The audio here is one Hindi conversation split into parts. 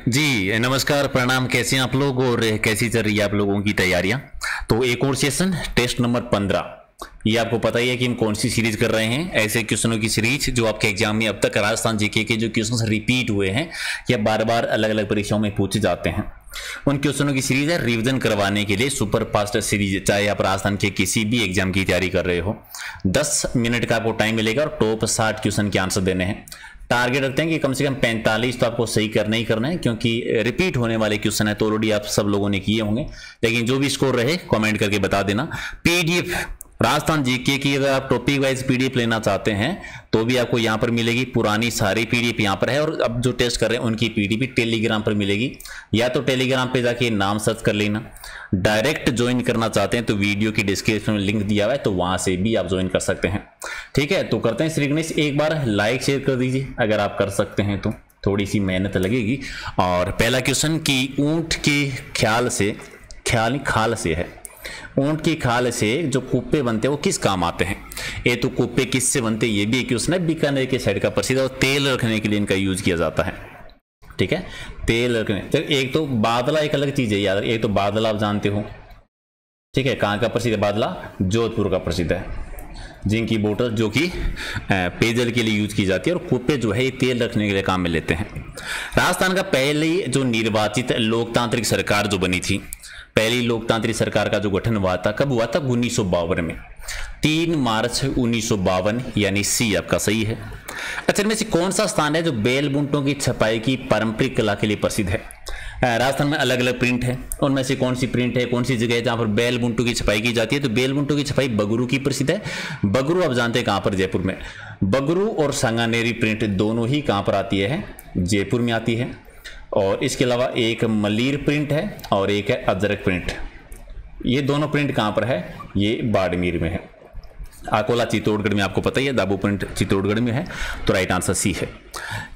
जी नमस्कार, प्रणाम। कैसे हैं आप लोग और कैसी चल रही है आप लोगों की तैयारियां? तो एक और सेशन, टेस्ट नंबर 15। ये आपको पता ही है कि हम कौन सी सीरीज कर रहे हैं। ऐसे क्वेश्चनों की सीरीज जो आपके एग्जाम में अब तक राजस्थान जीके के जो क्वेश्चन रिपीट हुए हैं या बार बार अलग अलग परीक्षाओं में पूछे जाते हैं, उन क्वेश्चनों की सीरीज है। रिवीजन करवाने के लिए सुपर फास्ट सीरीज। चाहे आप राजस्थान के किसी भी एग्जाम की तैयारी कर रहे हो, 10 मिनट का आपको टाइम मिलेगा और टॉप 60 क्वेश्चन के आंसर देने हैं। टारगेट रखते हैं कि कम से कम 45 तो आपको सही करना ही करना है, क्योंकि रिपीट होने वाले क्वेश्चन है तो ऑलरेडी आप सब लोगों ने किए होंगे। लेकिन जो भी स्कोर रहे कमेंट करके बता देना। पीडीएफ राजस्थान जीके की अगर आप टॉपिक वाइज पीडीएफ लेना चाहते हैं तो भी आपको यहाँ पर मिलेगी। पुरानी सारी पीडीएफ यहाँ पर है और अब जो टेस्ट कर रहे हैं उनकी पीडीएफ टेलीग्राम पर मिलेगी। या तो टेलीग्राम पे जाके नाम सर्च कर लेना। डायरेक्ट ज्वाइन करना चाहते हैं तो वीडियो की डिस्क्रिप्शन में लिंक दिया हुआ है, तो वहां से भी आप ज्वाइन कर सकते हैं। ठीक है, तो करते हैं श्री गणेश। एक बार लाइक शेयर कर दीजिए अगर आप कर सकते हैं तो, थोड़ी सी मेहनत लगेगी। और पहला क्वेश्चन की ऊंट के ख्याल से, ख्याल नहीं खाल से है, ऊंट की खाल से जो कुप्पे बनते हैं वो किस काम आते हैं? ये तो कुप्पे किससे बनते हैं ये भी एक क्वेश्चन है। बीकानेर के साइड का प्रसिद्ध और तेल रखने के लिए इनका यूज किया जाता है। ठीक है, तेल रखने। तो एक तो बादला एक अलग चीज है यार। एक तो बादला आप जानते हो, ठीक है, कहाँ का प्रसिद्ध है बादला? जोधपुर का प्रसिद्ध है। जिनकी बोतल जो कि पेयजल के लिए यूज की जाती है और कुप्पे जो है ये तेल रखने के लिए काम में लेते हैं। राजस्थान का पहली जो निर्वाचित लोकतांत्रिक सरकार जो बनी थी, पहली लोकतांत्रिक सरकार का जो गठन हुआ था, कब हुआ था? 1952 में, 3 मार्च 1952, यानी सी आपका सही है। अच्छा, इनमें से कौन सा स्थान है जो बैल बुंटों की छपाई की पारंपरिक कला के लिए प्रसिद्ध है? राजस्थान में अलग अलग प्रिंट है, उनमें से कौन सी प्रिंट है, कौन सी जगह है जहां पर बैल बुंटों की छपाई की जाती है? तो बैल बुंटों की छपाई बगरू की प्रसिद्ध है। बगरू आप जानते हैं कहां पर? जयपुर में। बगरू और सांगानेरी प्रिंट दोनों ही कहां पर आती है? जयपुर में आती है। और इसके अलावा एक मलीर प्रिंट है और एक है अजरक प्रिंट। ये दोनों प्रिंट कहां पर है? ये बाड़मेर में है। अकोला चित्तौड़गढ़ में आपको पता ही है, दाबू प्रिंट चित्तौड़गढ़ में है। तो राइट आंसर सी है।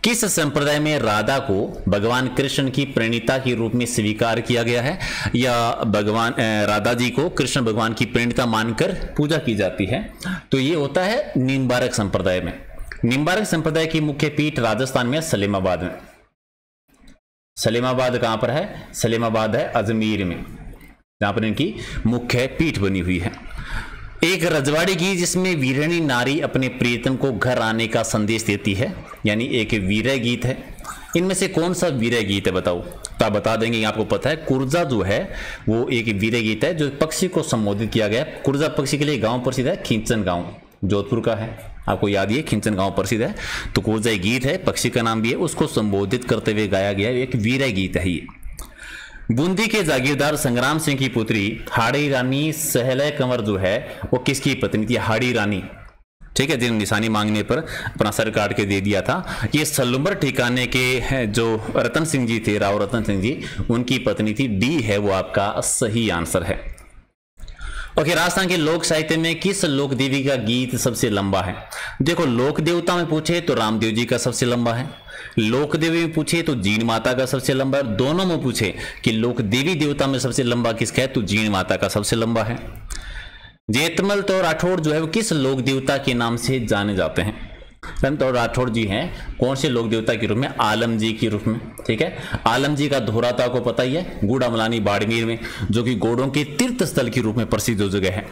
किस संप्रदाय में राधा को भगवान कृष्ण की प्रणीता के रूप में स्वीकार किया गया है, या भगवान राधा जी को कृष्ण भगवान की प्रणीता मानकर पूजा की जाती है? तो ये होता है निम्बारक संप्रदाय में। निम्बारक संप्रदाय की मुख्य पीठ राजस्थान में सलीमाबाद में। सलीमाबाद कहां पर है? सलीमाबाद है अजमेर में, जहां पर इनकी मुख्य पीठ बनी हुई है। एक रजवाड़ी गीत जिसमें वीरणी नारी अपने प्रियतम को घर आने का संदेश देती है, यानी एक वीरय गीत है। इनमें से कौन सा वीरय गीत है बताओ? तो आप बता देंगे, आपको पता है कुर्जा जो है वो एक वीरय गीत है जो पक्षी को संबोधित किया गया। कुर्जा पक्षी के लिए गांव प्रसिद्ध है, खींचन गांव जोधपुर का है। आपको याद है खींचन गांव प्रसिद्ध है। तो कुर्जा एक गीत है, पक्षी का नाम भी है, उसको संबोधित करते हुए गाया गया एक वीरय गीत है ये। बूंदी के जागीरदार संग्राम सिंह की पुत्री हाड़ी रानी सहलय कंवर जो है वो किसकी पत्नी थी? हाड़ी रानी, ठीक है, जिन निशानी मांगने पर अपना सर काट के दे दिया था। ये सलुम्बर ठिकाने के जो रतन सिंह जी थे, राव रतन सिंह जी, उनकी पत्नी थी। डी है वो आपका सही आंसर है। ओके, राजस्थान के लोक साहित्य में किस लोक देवी का गीत सबसे लंबा है? देखो, लोक देवता में पूछे तो रामदेव जी का सबसे लंबा है। लोक देवी में पूछे तो जीण माता का सबसे लंबा है। दोनों में पूछे कि लोक देवी देवता में सबसे लंबा किसका है, तो जीण माता का सबसे लंबा है। जेतमल तो राठौड़ जो है वो किस लोक देवता के नाम से जाने जाते हैं? संत और राठौड़ जी हैं कौन से लोक देवता के रूप में? आलम जी के रूप में। ठीक है, आलम जी का धोराता को पता ही है, गुड़ामलानी बाड़मेर में, जो कि घोड़ों के तीर्थ स्थल के रूप में प्रसिद्ध जगह है।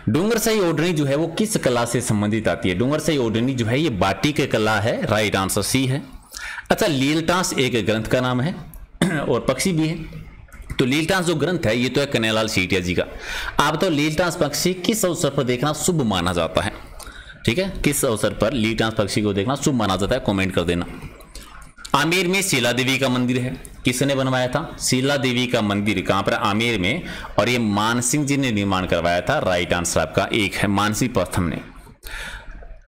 डूंगरसई ओढ़नी जो है वो किस कला से संबंधित आती है? डूंगरसई ओढ़नी जो है ये बाटी की कला है। राइट आंसर सी है। अच्छा, लीलटास एक ग्रंथ का नाम है और पक्षी भी है। तो लीलटास जो ग्रंथ है ये तो है कन्हैयालाल सीटिया जी का। आप तो लीलटास पक्षी किस अवसर पर देखना शुभ माना जाता है? ठीक है, किस अवसर पर लीलटास पक्षी को देखना शुभ माना जाता है? कमेंट कर देना। आमेर में शीला देवी का मंदिर है, किसने बनवाया था? शीला देवी का मंदिर कहां पर? आमेर में। और ये मानसिंह जी ने निर्माण करवाया था। राइट आंसर आपका एक है, मानसिंह प्रथम ने।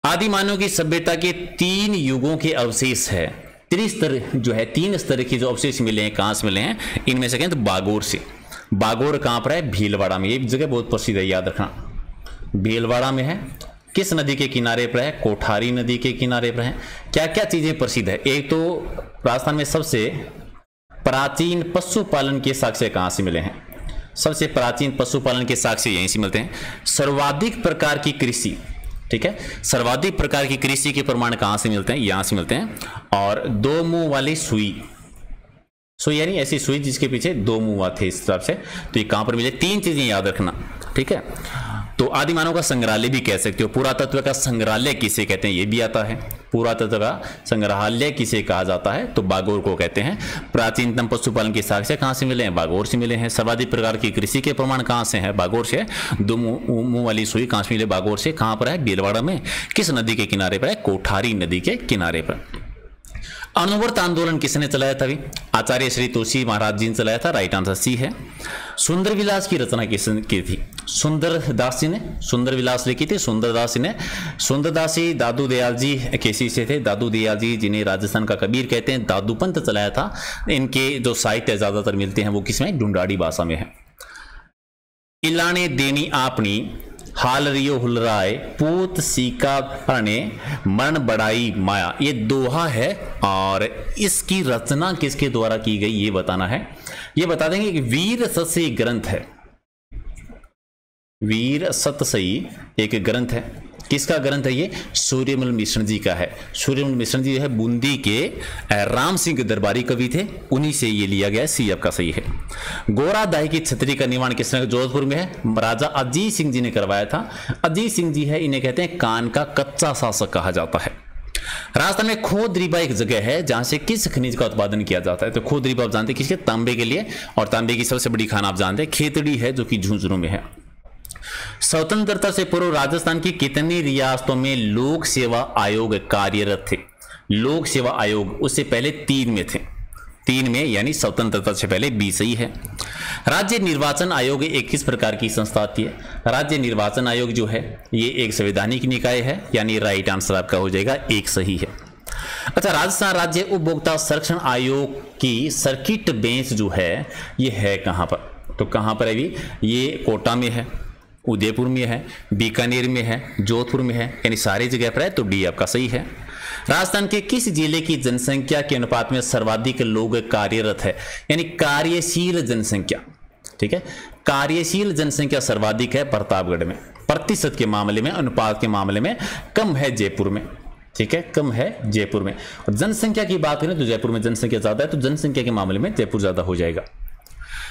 आदि मानव की सभ्यता के 3 युगों के अवशेष है। 3 स्तर जो है, 3 स्तर के जो अवशेष मिले हैं, कहां से मिले हैं? इनमें से कहें तो बागोर से। बागोर कहां पर है? भीलवाड़ा में। ये जगह बहुत प्रसिद्ध है, याद रखना, भीलवाड़ा में है। किस नदी के किनारे पर है? कोठारी नदी के किनारे पर है। क्या क्या चीजें प्रसिद्ध है? एक तो राजस्थान में सबसे प्राचीन पशुपालन के साक्ष्य कहां से मिले हैं? सबसे प्राचीन पशुपालन के साक्ष्य यहीं से मिलते हैं। सर्वाधिक प्रकार की कृषि, ठीक है, सर्वाधिक प्रकार की कृषि के प्रमाण कहां से मिलते हैं? यहां से मिलते हैं। और 2 मुंह वाली सुई, सुई यानी ऐसी सुई जिसके पीछे दो मुंह थे इस हिसाब से। तो ये कहां पर मिले, तीन चीजें याद रखना, ठीक है। तो आदि मानव का संग्रहालय भी कह सकते हो। पुरातत्व का संग्रहालय किसे कहते हैं, ये भी आता है। पुरातत्व का संग्रहालय किसे कहा जाता है, तो बागोर को कहते हैं। प्राचीनतम पशुपालन के साक्ष्य कहां से मिले हैं, बागोर से मिले हैं। सर्वाधिक प्रकार की कृषि के प्रमाण कहां से है, बागोर से। दो मुंह वाली सुई कहां से मिले, बागोर से। कहां पर है, भीलवाड़ा में। किस नदी के किनारे पर है, कोठारी नदी के किनारे पर। अणुव्रत आंदोलन किसने चलाया था, आचार्य श्री तुलसी महाराज जी ने चलाया था, राइट आंसर सी है। सुंदर विलास की रचना किसने की थी, सुंदरदास जी ने सुंदर विलास लिखी थी, सुंदरदास जी ने। सुंदरदास जी दादू दयाल जी केसी से थे, दादू दयाल जी जिन्हें राजस्थान का कबीर कहते हैं, दादू पंथ चलाया था। इनके जो साहित्य ज्यादातर मिलते हैं वो किसमें, ढूंढाड़ी भाषा में है। इलाने देनी आपनी हाल रियो हुलराय पूत सीका पने मरण बड़ाई माया, ये दोहा है। और इसकी रचना किसके द्वारा की गई ये बताना है। ये बता देंगे कि वीर सतसई ग्रंथ है, वीर सतसई एक ग्रंथ है। किसका ग्रंथ है ये, सूर्यमल मिश्र जी का है। सूर्यमल मिश्र जी है बूंदी के राम सिंह दरबारी कवि थे, उन्हीं से ये लिया गया है, सी आपका सही है। गोरादाई की छतरी का निर्माण किसने, जोधपुर में है, राजा अजीत सिंह जी ने करवाया था। अजीत सिंह जी है, इन्हें कहते हैं कान का कच्चा शासक कहा जाता है। राजस्थान में खोदरीबा एक जगह है जहां से किस खनिज का उत्पादन किया जाता है, तो खोदरीबा आप जानते हैं किसके, तांबे के लिए। और तांबे की सबसे बड़ी खान आप जानते हैं खेतड़ी है, जो कि झुंझुनू में है। स्वतंत्रता से पूर्व राजस्थान की कितनी रियासतों में लोक सेवा आयोग कार्यरत थे, लोक सेवा आयोग उससे पहले 3 में थे, 3 में, यानी स्वतंत्रता से पहले 20 सही है। राज्य निर्वाचन आयोग एक किस प्रकार की संस्था थी, राज्य निर्वाचन आयोग जो है ये एक संवैधानिक निकाय है, यानी राइट आंसर आपका हो जाएगा एक सही है। अच्छा, राजस्थान राज्य उपभोक्ता संरक्षण आयोग की सर्किट बेंच जो है ये है कहां पर, तो कहां पर है, ये कोटा में है, उदयपुर में है, बीकानेर में है, जोधपुर में है, यानी सारी जगह पर है, तो डी आपका सही है। राजस्थान के किस जिले की जनसंख्या के अनुपात में सर्वाधिक लोग कार्यरत है, यानी कार्यशील जनसंख्या, ठीक है, कार्यशील जनसंख्या सर्वाधिक है प्रतापगढ़ में। प्रतिशत के मामले में, अनुपात के मामले में कम है जयपुर में, ठीक है, कम है जयपुर में। और जनसंख्या की बात करें तो जयपुर में जनसंख्या ज्यादा है, तो जनसंख्या के मामले में जयपुर ज्यादा हो जाएगा।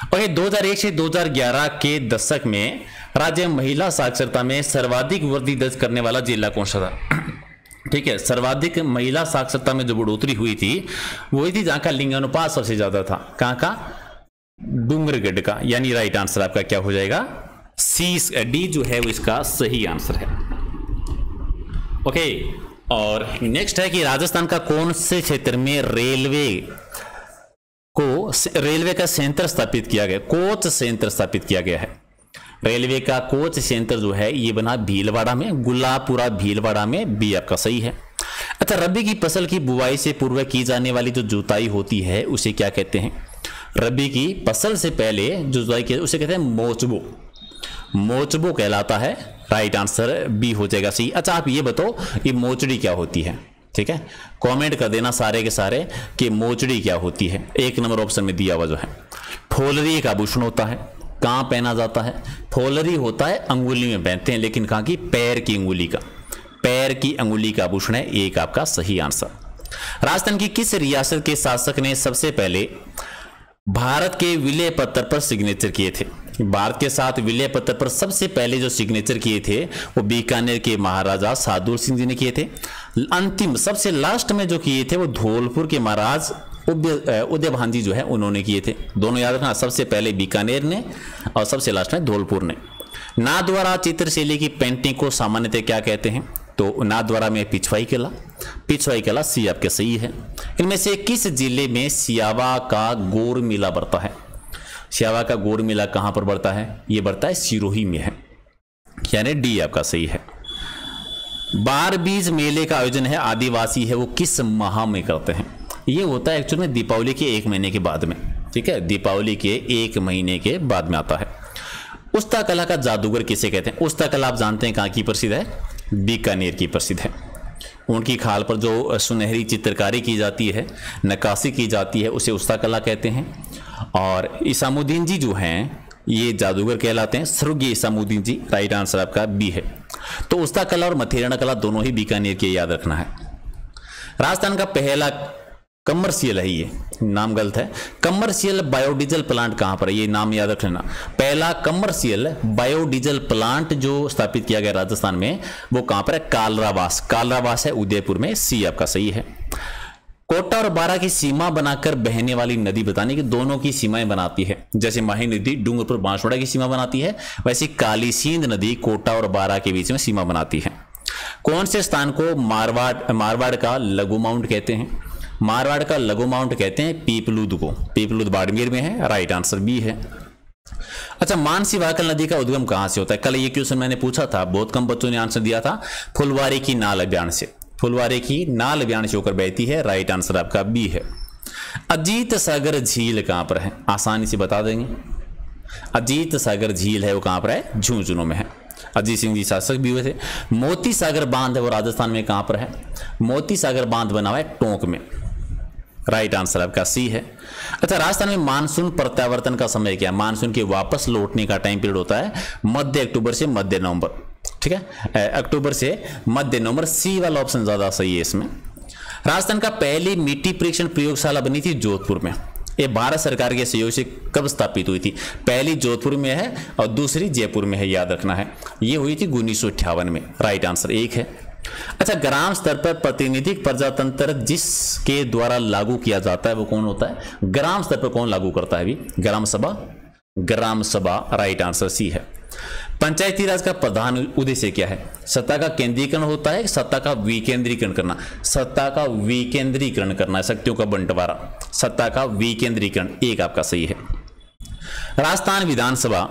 और 2001 से 2011 के दशक में राज्य महिला साक्षरता में सर्वाधिक वृद्धि दर्ज करने वाला जिला कौन सा था, ठीक है। सर्वाधिक महिला साक्षरता में जो बढ़ोतरी हुई थी वही थी जहां का लिंगानुपात सबसे ज्यादा था, कहां का, डूंगरगढ़ का, यानी राइट आंसर आपका क्या हो जाएगा, सी, डी जो है वो इसका सही आंसर है। ओके, और नेक्स्ट है कि राजस्थान का कौन से क्षेत्र में रेलवे का सेंटर स्थापित किया गया, कोच सेंटर स्थापित किया गया है। रेलवे का कोच सेंटर जो है ये बना भीलवाड़ा में, गुलाबपुरा भीलवाड़ा में, बी आपका सही है। अच्छा, रबी की फसल की बुआई से पूर्व की जाने वाली जो जुताई होती है उसे क्या कहते हैं, रबी की फसल से पहले जो जुताई की उसे कहते हैं मोचबो, मोचबो कहलाता है, राइट आंसर बी हो जाएगा सही। अच्छा, आप ये बताओ ये मोचड़ी क्या होती है, ठीक है, कमेंट कर देना सारे के सारे कि मोचड़ी क्या होती है। 1 नंबर ऑप्शन में दिया हुआ जो है, फोलरी एक आभूषण होता है, कहां पहना जाता है, फोलरी होता है अंगुली में पहनते हैं, लेकिन कहां की, पैर की अंगुली का, पैर की अंगुली का आभूषण है, एक आपका सही आंसर। राजस्थान की किस रियासत के शासक ने सबसे पहले भारत के विलय पत्र पर सिग्नेचर किए थे, भारत के साथ विलय पत्र पर सबसे पहले जो सिग्नेचर किए थे वो बीकानेर के महाराजा सादुल सिंह जी ने किए थे। अंतिम सबसे लास्ट में जो किए थे वो धौलपुर के महाराज उदयभान जी जो है उन्होंने किए थे। दोनों याद रखना, सबसे पहले बीकानेर ने और सबसे लास्ट में धौलपुर ने। नाथद्वारा चित्रशैली की पेंटिंग को सामान्यतः क्या कहते हैं, तो नाथद्वारा में पिछवाई कला, पिछवाई कला सी आपके सही है। इनमें से किस जिले में सियावा का गोर मेला बढ़ता है, सियावा का गोर मेला कहां पर बढ़ता है, ये बढ़ता है सिरोही में है, यानी डी आपका सही है। बार बीज मेले का आयोजन है आदिवासी है वो किस माह में करते हैं, ये होता है एक्चुअल में दीपावली के 1 महीने के बाद में, ठीक है, दीपावली के 1 महीने के बाद में आता है। उस्ता कला का जादूगर किसे कहते हैं, उस्ता कला आप जानते हैं कहां की प्रसिद्ध है, बीकानेर की प्रसिद्ध है। उनकी खाल पर जो सुनहरी चित्रकारी की जाती है, नक्काशी की जाती है, उसे उस्ता कला कहते हैं। और इसामुद्दीन जी जो हैं ये जादूगर कहलाते हैं, स्वर्गीय इसामुद्दीन जी, राइट आंसर आपका बी है। तो उस्ता कला और मथेराना कला दोनों ही बीकानेर के, याद रखना है। राजस्थान का पहला कमर्शियल है, ये नाम गलत है। कमर्शियल बायोडीजल प्लांट कहां पर है, ये नाम याद रख लेना। पहला कमर्शियल बायोडीजल प्लांट जो स्थापित किया गया राजस्थान में, वो कहां पर है, कालरावास। कालरावास है उदयपुर में, सी आपका सही है। कोटा और बारा की सीमा बनाकर बहने वाली नदी बताने की दोनों की सीमाएं बनाती है। जैसे माही नदी डूंगरपुर बांसवाड़ा की सीमा बनाती है, वैसे काली सींध नदी कोटा और बारा के बीच में सीमा बनाती है। कौन से स्थान को मारवाड़ का लघु माउंट कहते हैं? मारवाड़ का लघु माउंट कहते हैं पीपलूद को। पीपलूद बाड़मेर में है, राइट आंसर बी है। अच्छा, मानसी वाकल नदी का उद्गम कहां से होता है? कल ये क्वेश्चन मैंने पूछा था, बहुत कम बच्चों ने आंसर दिया था। फुलवारी की नाल अभियान से, फुलवारी की नाल अभियान से होकर बहती है, राइट आंसर आपका बी है। अजीत सागर झील कहां पर है? आसानी से बता देंगे। अजीत सागर झील है वो कहां पर है? झुंझुनू में है। अजीत सिंह जी शासक भी हुए थे। मोती सागर बांध है वो राजस्थान में कहां पर है? मोती सागर बांध बना हुआ है टोंक में, राइट आंसर आपका सी है। अच्छा, राजस्थान में मानसून प्रत्यावर्तन का समय क्या है? मानसून के वापस लौटने का टाइम पीरियड होता है मध्य अक्टूबर से मध्य नवंबर, ठीक है, अक्टूबर से मध्य नवंबर, सी वाला ऑप्शन ज्यादा सही है इसमें। राजस्थान का पहली मिट्टी परीक्षण प्रयोगशाला बनी थी जोधपुर में। ये भारत सरकार के सहयोग से कब स्थापित हुई थी? पहली जोधपुर में है और दूसरी जयपुर में है, याद रखना है। ये हुई थी 1958 में, राइट आंसर एक है। अच्छा, ग्राम स्तर पर प्रातिनिधिक प्रजातंत्र जिसके द्वारा लागू किया जाता है वो कौन होता है? ग्राम स्तर पर कौन लागू करता है भी? ग्राम सभा, ग्राम सभा, राइट आंसर सी है। पंचायती राज का प्रधान उद्देश्य क्या है? सत्ता का केंद्रीकरण होता है, सत्ता का विकेंद्रीकरण करना। सत्ता का विकेंद्रीकरण करना, शक्तियों का बंटवारा, सत्ता का विकेंद्रीकरण, एक आपका सही है। राजस्थान विधानसभा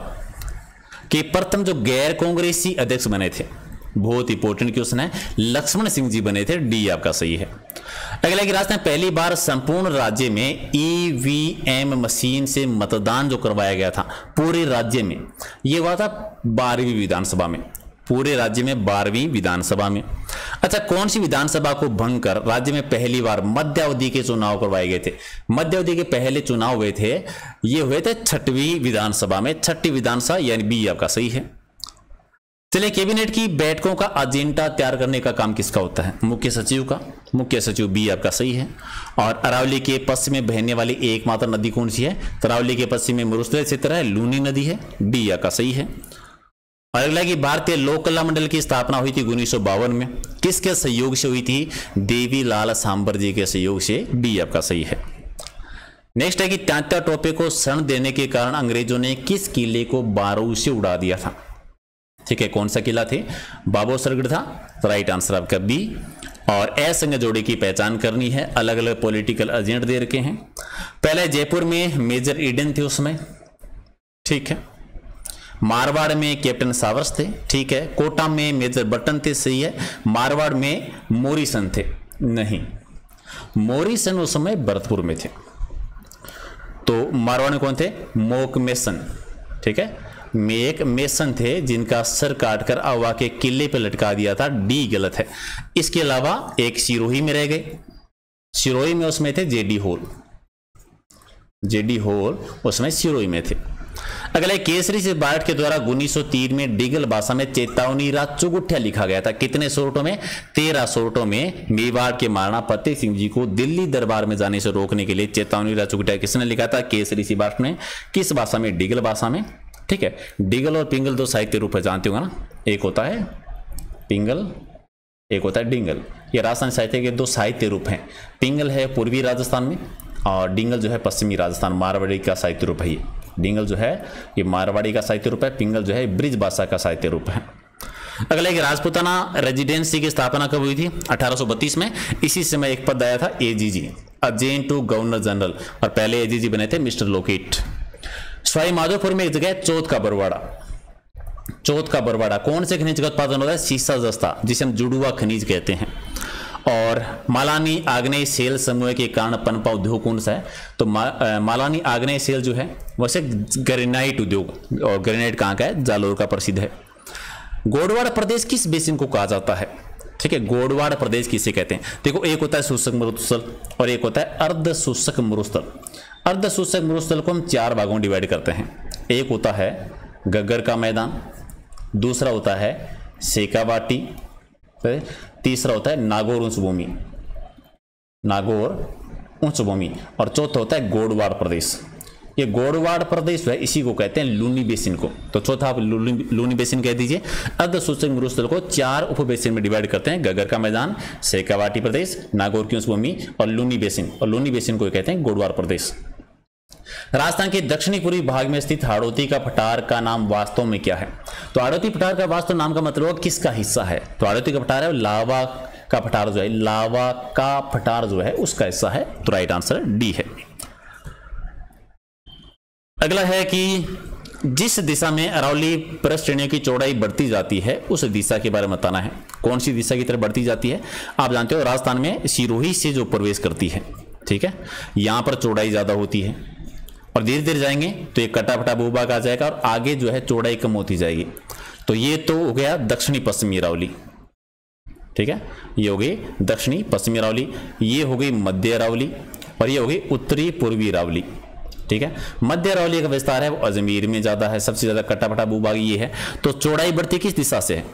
के प्रथम जो गैर कांग्रेसी अध्यक्ष बने थे, बहुत इंपॉर्टेंट क्वेश्चन है, लक्ष्मण सिंह जी बने थे, डी आपका सही है। अगला कि राजस्थान पहली बार संपूर्ण राज्य में ईवीएम मशीन से मतदान जो करवाया गया था पूरे राज्य में, यह हुआ था 12वीं विधानसभा में, पूरे राज्य में 12वीं विधानसभा में। अच्छा, कौन सी विधानसभा को भंग कर राज्य में पहली बार मध्यावधि के चुनाव करवाए गए थे? मध्यावधि के पहले चुनाव हुए थे, ये हुए थे 6वीं विधानसभा में, 6ठी विधानसभा, यानी बी आपका सही है। चलिए, कैबिनेट की बैठकों का एजेंडा तैयार करने का काम किसका होता है? मुख्य सचिव का, मुख्य सचिव, बी आपका सही है। और अरावली के पश्चिम में बहने वाली एकमात्र नदी कौन सी है? अरावली के पश्चिम में मरुस्थल क्षेत्र है, लूनी नदी है, बी आपका सही है। और अगला कि भारतीय लोक कला मंडल की स्थापना हुई थी 1952 में, किसके सहयोग से हुई थी? देवी लाल सांबर जी के सहयोग से, बी आपका सही है। नेक्स्ट है कि तात्या टोपे को शरण देने के कारण अंग्रेजों ने किस किले को बारूद से उड़ा दिया था? ठीक है, कौन सा किला थे? बाबोसरगढ़ था, राइट आंसर आपका बी। और असंग जोड़ी की पहचान करनी है, अलग अलग पॉलिटिकल एजेंट दे रखे हैं। पहले जयपुर में मेजर ईडन थे उसमें, ठीक है। मारवाड़ में कैप्टन सावर्स थे, ठीक है। कोटा में मेजर बटन थे, सही है। मारवाड़ में मोरिसन थे, नहीं, मोरिसन उस समय भरतपुर में थे। तो मारवाड़ में कौन थे? मोक मेसन, ठीक है, मेक मेसन थे, जिनका सर काटकर अवा के किले पर लटका दिया था, डी गलत है। इसके अलावा एक सिरोही में रह गए, सिरोही में उसमें थे जेडी होल, जेडी होल उसमें सिरोही में थे। अगला केसरी से बार्ट के द्वारा 1903 में डिगल भाषा में चेतावनी रात चुगुठिया लिखा गया था। कितने सोर्टों में? 13 सोर्टों में। मेवाड़ के महाराणा फतेह सिंह जी को दिल्ली दरबार में जाने से रोकने के लिए चेतावनी रात चुगुठिया किसने लिखा था? केसरी सी बार्ट ने। किस भाषा में? डिगल भाषा में, ठीक है। डिगल और पिंगल दो साहित्य रूप है, जानते होगा ना, एक होता है पिंगल, एक होता है डिंगल। ये राजस्थान साहित्य के दो साहित्य रूप हैं। पिंगल है पूर्वी राजस्थान में और डिंगल जो है पश्चिमी राजस्थान, मारवाड़ी का साहित्य रूप है। ये डिंगल जो है ये मारवाड़ी का साहित्य रूप है, पिंगल जो है ब्रिज भाषा का साहित्य रूप है। अगला एक राजपूताना रेजिडेंसी की स्थापना कब हुई थी? 1832 में। इसी समय एक पद आया था AGG, agent to governor general, और पहले एजीजी बने थे मिस्टर लोकेट। सवाई माधोपुर में एक जगह चौथ का बरवाड़ा, चौथ का बरवाड़ा कौन से खनिज का उत्पादन होता है? सीसा जस्ता, जिसे हम जुड़ुआ खनिज कहते हैं। और मालानी आग्नेय सेल समूह के कारण पनपा उद्योग कौन सा है? तो मालानी आग्नेय सेल जो है वैसे ग्रेनाइट उद्योग, और ग्रेनाइट कहाँ का है? जालोर का प्रसिद्ध है। गोडवाड़ प्रदेश किस बेसिन को कहा जाता है? ठीक है, गोडवाड़ प्रदेश किसे कहते हैं? देखो, एक होता है शुष्क मरुस्थल और एक होता है अर्ध शुष्क मरुस्थल। अर्ध शुष्क मरुस्थल को हम 4 भागों में डिवाइड करते हैं। एक होता है गग्गर का मैदान, दूसरा होता है शेखावाटी, तीसरा होता है नागौर उच्च भूमि, नागौर उच्च भूमि, और चौथा होता है गोडवाड़ प्रदेश। ये गोडवाड़ प्रदेश है, इसी को कहते हैं लूनी बेसिन को। तो चौथा आप लूनी बेसिन कह दीजिए। अर्ध शुष्क मरुस्थल को 4 उप बेसिन में डिवाइड करते हैं, गगर का मैदान, शेखावाटी प्रदेश, नागौर की उच्च भूमि और लूनी बेसिन, और लूनी बेसिन को कहते हैं गोडवाड़ प्रदेश। राजस्थान के दक्षिणी पूर्वी भाग में स्थित हाड़ौती का पठार का नाम वास्तव में क्या है? तो हाड़ौती पठार का वास्तव नाम का मतलब किसका हिस्सा है? तो हाड़ौती का पठार है लावा का पठार जो है, लावा का पठार जो है उसका हिस्सा है। तो राइट आंसर डी है। अगला है कि जिस दिशा में अरावली पर्वत श्रेणियों की चौड़ाई बढ़ती जाती है उस दिशा के बारे में बताना है। कौन सी दिशा की तरफ बढ़ती जाती है? आप जानते हो राजस्थान में सिरोही से जो प्रवेश करती है, ठीक है, यहां पर चौड़ाई ज्यादा होती है और धीरे धीरे जाएंगे तो ये कटाफटा भूभाग आ जाएगा और आगे जो है चौड़ाई कम होती जाएगी। तो ये तो हो गया दक्षिणी पश्चिमी अरावली, ठीक है, ये हो गई दक्षिणी पश्चिमी अरावली, ये हो गई मध्य अरावली और ये हो गई उत्तरी पूर्वी अरावली, ठीक है। मध्य अरावली का विस्तार है वो अजमेर में ज्यादा है, सबसे ज्यादा कटाफटा भूभाग ये है। तो चौड़ाई बढ़ती किस दिशा से है?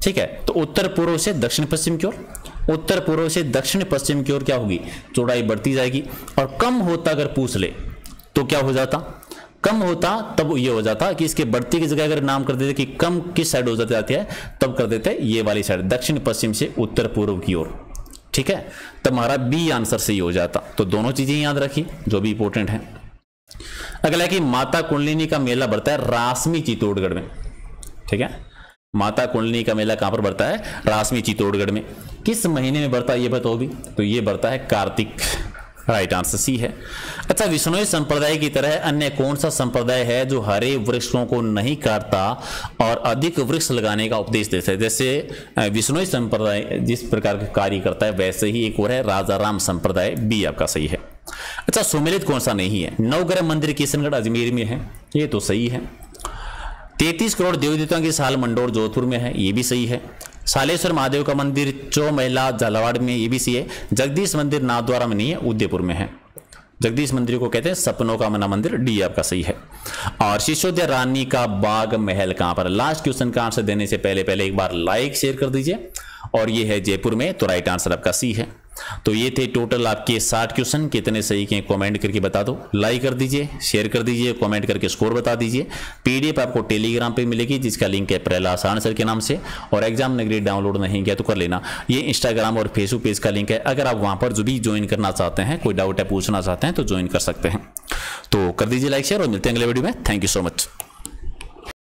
ठीक है, तो उत्तर पूर्व से दक्षिण पश्चिम की ओर, उत्तर पूर्व से दक्षिण पश्चिम की ओर क्या होगी? चौड़ाई बढ़ती जाएगी। और कम होता अगर पूछ ले तो क्या हो जाता? कम होता तब ये हो जाता कि इसके बढ़ती की जगह अगर नाम कर देते कि कम किस साइड हो जाती है, तब कर देते ये वाली साइड, दक्षिण पश्चिम से उत्तर पूर्व की ओर, ठीक है। तब हमारा बी आंसर सही हो जाता। तो दोनों चीजें याद रखी जो भी इंपॉर्टेंट है। अगला है कि माता कुंडलिनी का मेला बढ़ता है रासमी चित्तौड़गढ़ में, ठीक है। माता कुंडलिनी का मेला कहां पर बढ़ता है? रासमी चित्तौड़गढ़ में। किस महीने में बढ़ता है ये बताओ भी? तो ये बढ़ता है कार्तिक, राइट आंसर सी है। अच्छा, विश्नोई संप्रदाय की तरह अन्य कौन सा संप्रदाय है जो हरे वृक्षों को नहीं काटता और अधिक वृक्ष लगाने का उपदेश देता है? जैसे विश्नोई संप्रदाय जिस प्रकार का कार्य करता है वैसे ही एक और है राजाराम संप्रदाय, बी आपका सही है। अच्छा, सुमेलित कौन सा नहीं है? नवग्रह मंदिर किशनगढ़ अजमेर में है, ये तो सही है। 33 करोड़ देवी देवताओं की साल मंडोर जोधपुर में है, ये भी सही है। सालेश्वर महादेव का मंदिर चौमहला झालावाड़ में, ये भी सही है। जगदीश मंदिर नाथद्वारा में नहीं है, उदयपुर में है। जगदीश मंदिर को कहते हैं सपनों का मना मंदिर, डी आपका सही है। और सिसोदिया रानी का बाग महल कहां पर? लास्ट क्वेश्चन का आंसर देने से पहले एक बार लाइक शेयर कर दीजिए। और ये है जयपुर में, तो राइट आंसर आपका सी है। तो ये थे टोटल आपके 60 क्वेश्चन। कितने सही के कमेंट करके बता दो, लाइक कर दीजिए, शेयर कर दीजिए, कमेंट करके स्कोर बता दीजिए। पीडीएफ आपको टेलीग्राम पे मिलेगी जिसका लिंक है प्रहलाद सारण सर के नाम से। और एग्जाम नगरी डाउनलोड नहीं किया तो कर लेना, ये इंस्टाग्राम और फेसबुक पेज का लिंक है। अगर आप वहां पर जो भी ज्वाइन करना चाहते हैं, कोई डाउट है पूछना चाहते हैं तो ज्वाइन कर सकते हैं। तो कर दीजिए लाइक शेयर और मिलते हैं अगले वीडियो में। Thank you so much.